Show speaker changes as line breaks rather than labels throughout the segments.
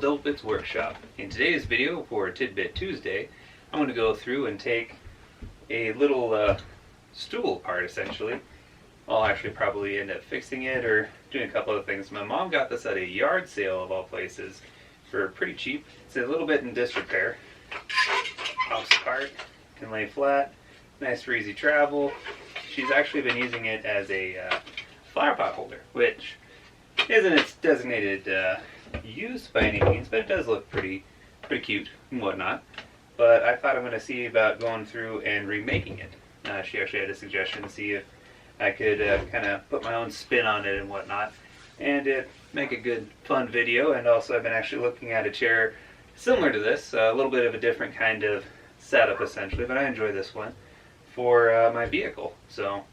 Double Bits Workshop. In today's video for TidBit Tuesday, I'm going to go through and take a little stool apart essentially. I'll actually probably end up fixing it or doing a couple other things. My mom got this at a yard sale of all places for pretty cheap. It's a little bit in disrepair. Pops apart, can lay flat, nice for easy travel. She's actually been using it as a flower pot holder, which isn't its designated use by any means, but it does look pretty cute and whatnot. But I thought I'm going to see about going through and remaking it. She actually had a suggestion to see if I could kind of put my own spin on it and whatnot, and make a good fun video. And also I've been actually looking at a chair similar to this, a little bit of a different kind of setup essentially, but I enjoy this one for my vehicle. So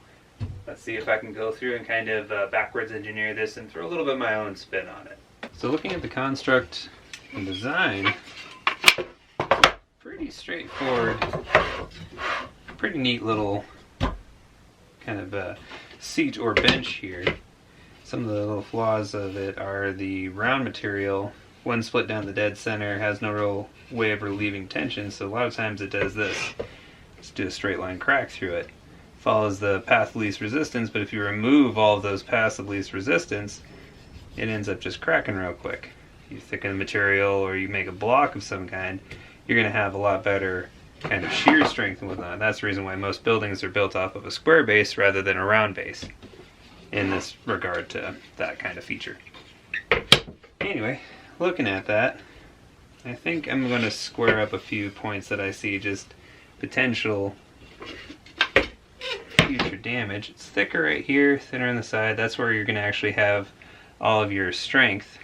let's see if I can go through and kind of backwards engineer this and throw a little bit of my own spin on it. So looking at the construct and design, pretty straightforward, pretty neat little kind of seat or bench here. Some of the little flaws of it are the round material, when split down the dead center, has no real way of relieving tension, so a lot of times it does this. Just do a straight line crack through it. Follows the path of least resistance, but if you remove all of those paths of least resistance, it ends up just cracking real quick. You thicken the material or you make a block of some kind, you're going to have a lot better kind of shear strength and whatnot. That's the reason why most buildings are built off of a square base rather than a round base in this regard to that kind of feature. Anyway, looking at that, I think I'm going to square up a few points that I see just potential future damage. It's thicker right here, thinner on the side. That's where you're going to actually have all of your strength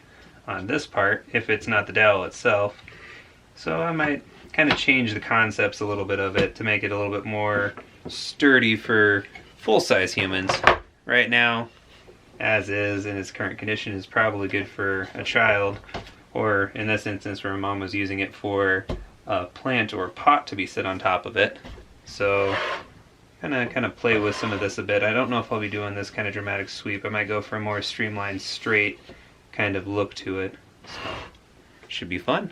on this part if it's not the dowel itself. So I might kind of change the concepts a little bit of it to make it a little bit more sturdy for full-size humans. Right now, as is in its current condition, is probably good for a child, or in this instance where my mom was using it for a plant or pot to be set on top of it. So kind of play with some of this a bit. I don't know if I'll be doing this kind of dramatic sweep. I might go for a more streamlined, straight kind of look to it. So should be fun.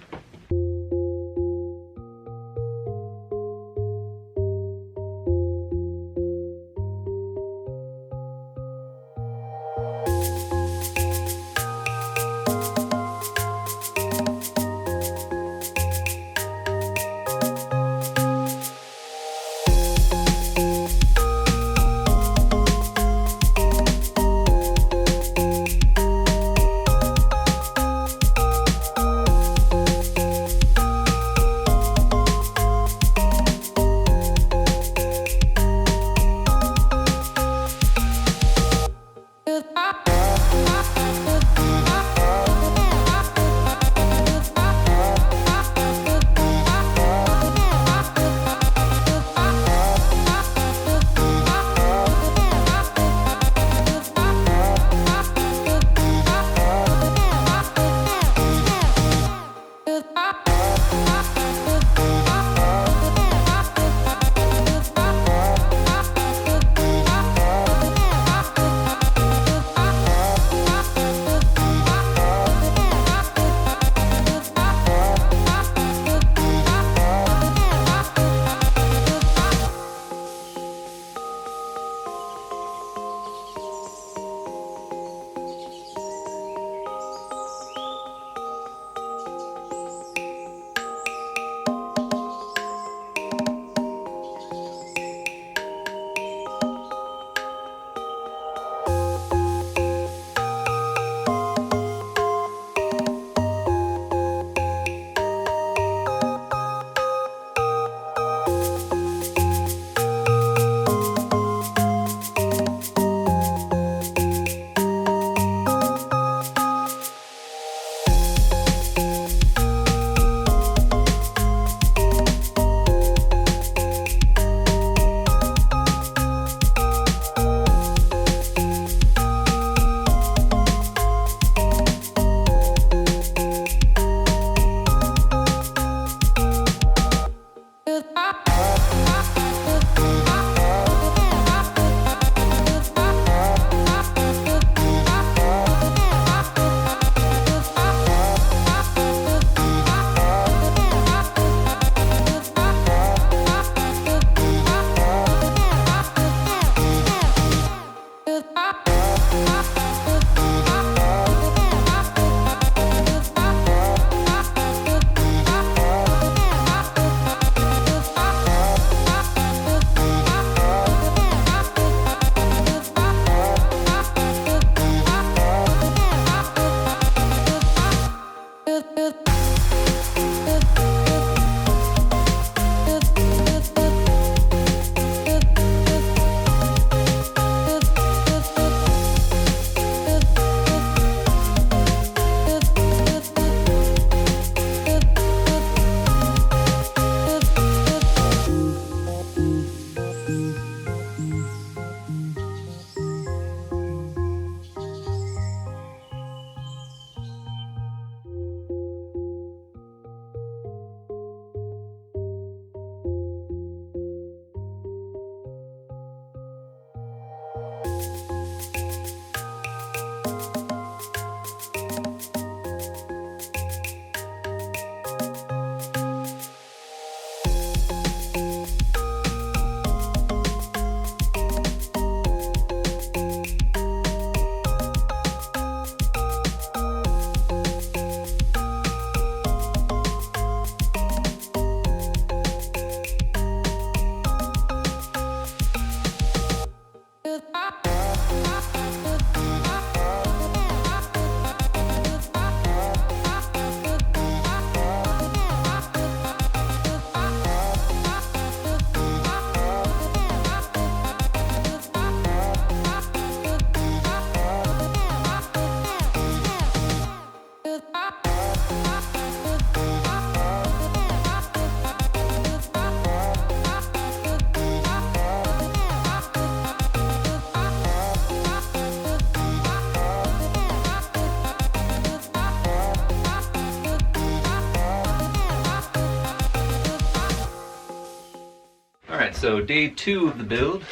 So day 2 of the build,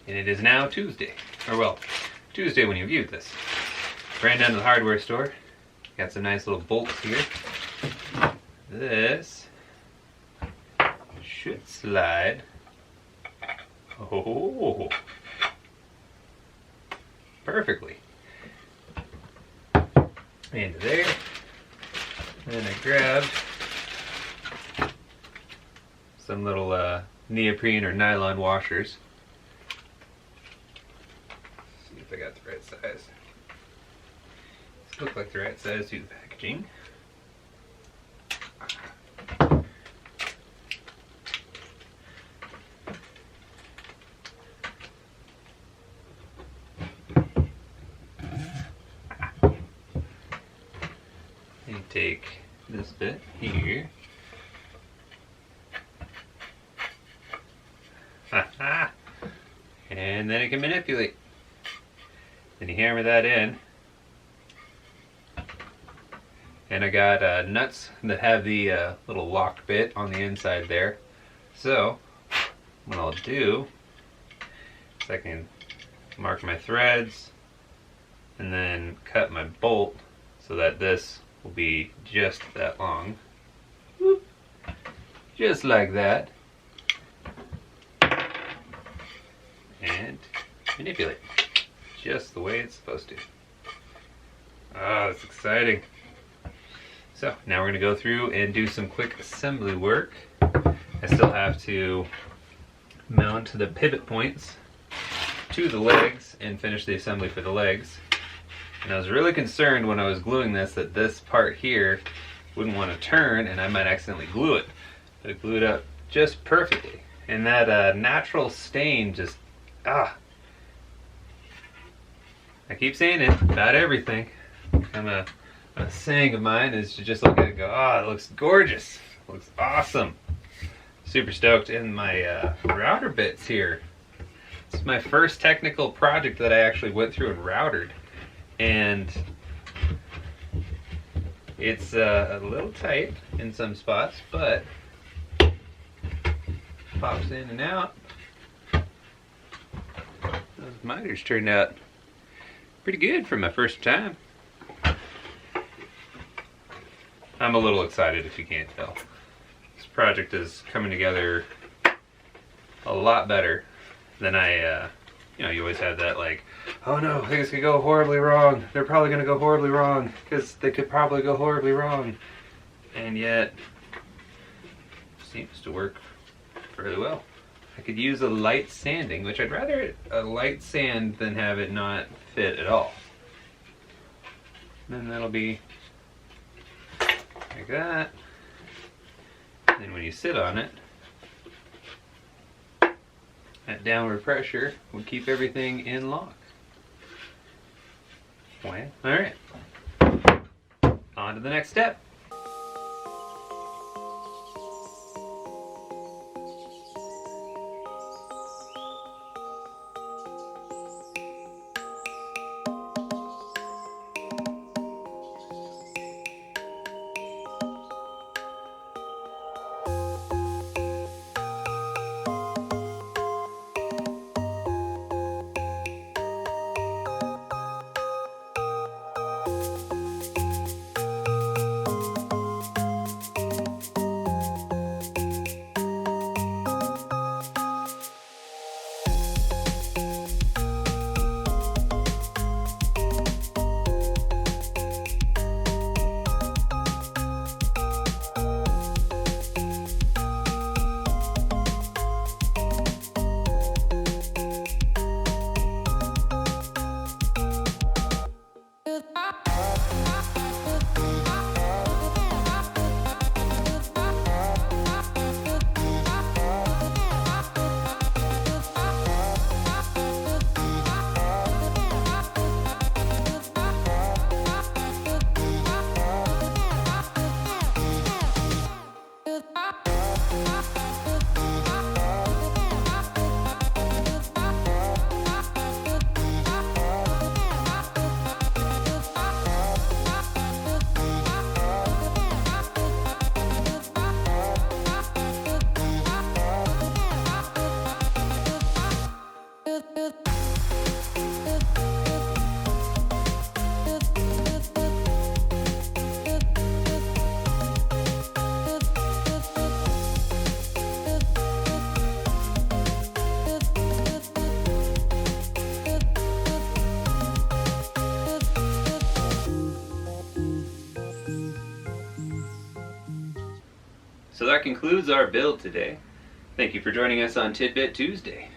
and it is now Tuesday, or well, Tuesday when you viewed this. Ran down to the hardware store, got some nice little bolts here. This should slide. Oh, perfectly. Into there. And I grabbed some little neoprene or nylon washers. See if I got the right size. These look like the right size to the packaging. And take this bit here. And then it can manipulate. Then you hammer that in. And I got nuts that have the little lock bit on the inside there. So what I'll do is I can mark my threads and then cut my bolt so that this will be just that long. Whoop. Just like that. And manipulate. Just the way it's supposed to. Ah, that's exciting. So now we're going to go through and do some quick assembly work. I still have to mount the pivot points to the legs and finish the assembly for the legs. And I was really concerned when I was gluing this that this part here wouldn't want to turn and I might accidentally glue it. But it glued up just perfectly. And that natural stain just, I keep saying it about everything. A saying of mine is to just look at it and go, it looks gorgeous. It looks awesome. Super stoked. And my router bits here. It's my first technical project that I actually went through and routered. And it's a little tight in some spots, but pops in and out. Those miters turned out pretty good for my first time. I'm a little excited if you can't tell. This project is coming together a lot better than you always have that like, oh no, things could go horribly wrong. They're probably going to go horribly wrong because they could probably go horribly wrong. And yet, it seems to work fairly well. I could use a light sanding, which I'd rather a light sand than have it not fit at all. And then that'll be like that. And then when you sit on it, that downward pressure will keep everything in lock. Well, alright. On to the next step. that concludes our build today. Thank you for joining us on TidBit Tuesday.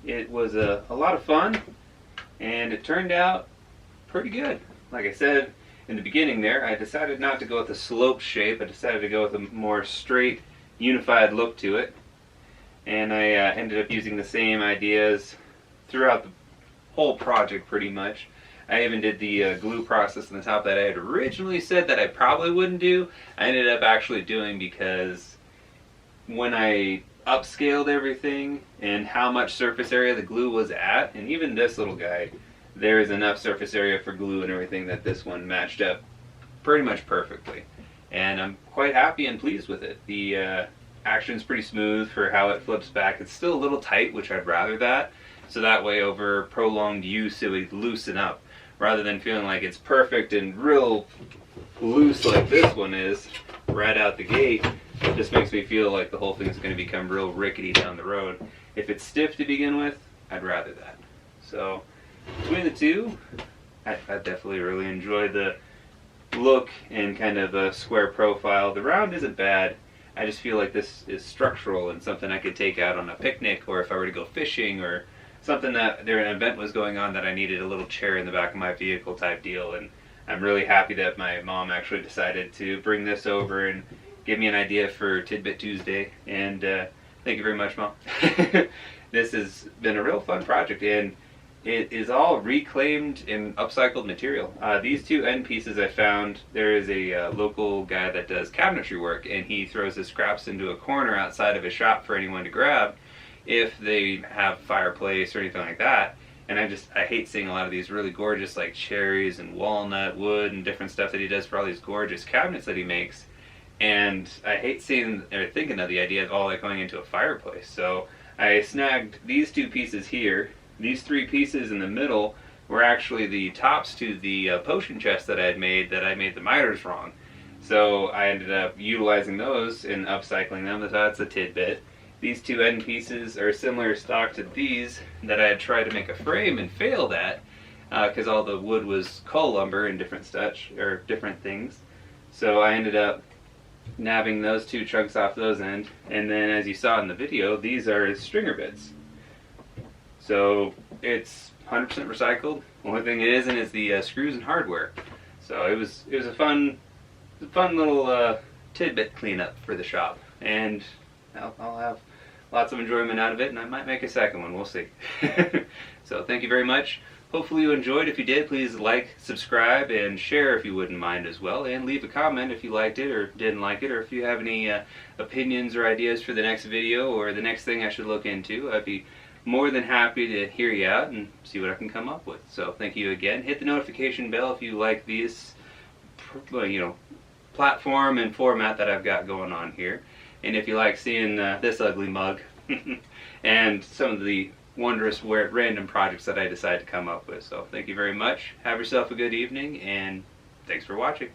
It was a lot of fun, and it turned out pretty good. Like I said in the beginning there, I decided not to go with a sloped shape. I decided to go with a more straight, unified look to it. And I ended up using the same ideas throughout the whole project pretty much. I even did the glue process on the top that I had originally said that I probably wouldn't do. I ended up actually doing because when I upscaled everything and how much surface area the glue was at, and even this little guy, there is enough surface area for glue and everything that this one matched up pretty much perfectly. And I'm quite happy and pleased with it. The action's pretty smooth for how it flips back. It's still a little tight, which I'd rather that. So that way over prolonged use it would loosen up, rather than feeling like it's perfect and real loose like this one is right out the gate. It just makes me feel like the whole thing's going to become real rickety down the road. If it's stiff to begin with, I'd rather that. So between the two, I definitely really enjoy the look and kind of a square profile. The round isn't bad. I just feel like this is structural and something I could take out on a picnic, or if I were to go fishing, or something that there an event was going on that I needed a little chair in the back of my vehicle type deal. And I'm really happy that my mom actually decided to bring this over and give me an idea for TidBit Tuesday. And thank you very much, Mom. This has been a real fun project, and it is all reclaimed and upcycled material. These two end pieces I found, there is a local guy that does cabinetry work, and he throws his scraps into a corner outside of his shop for anyone to grab if they have fireplace or anything like that. And I hate seeing a lot of these really gorgeous like cherries and walnut wood and different stuff that he does for all these gorgeous cabinets that he makes. And I hate seeing or thinking of the idea of all that going into a fireplace. So I snagged these two pieces here. These three pieces in the middle were actually the tops to the potion chest that I made the miters wrong. So I ended up utilizing those and upcycling them. That's a tidbit. These two end pieces are similar stock to these that I had tried to make a frame and failed at because all the wood was cull lumber and different things. So I ended up nabbing those two chunks off those end, and then as you saw in the video, these are stringer bits. So it's 100% recycled. Only thing it isn't is the screws and hardware. So it was a fun little tidbit cleanup for the shop, and I'll have lots of enjoyment out of it, and I might make a second one. We'll see. So thank you very much. Hopefully you enjoyed. If you did, please like, subscribe, and share if you wouldn't mind as well. And leave a comment if you liked it or didn't like it, or if you have any opinions or ideas for the next video or the next thing I should look into. I'd be more than happy to hear you out and see what I can come up with. So thank you again. Hit the notification bell if you like this platform and format that I've got going on here. And if you like seeing this ugly mug and some of the wondrous random projects that I decide to come up with. So thank you very much. Have yourself a good evening, and thanks for watching.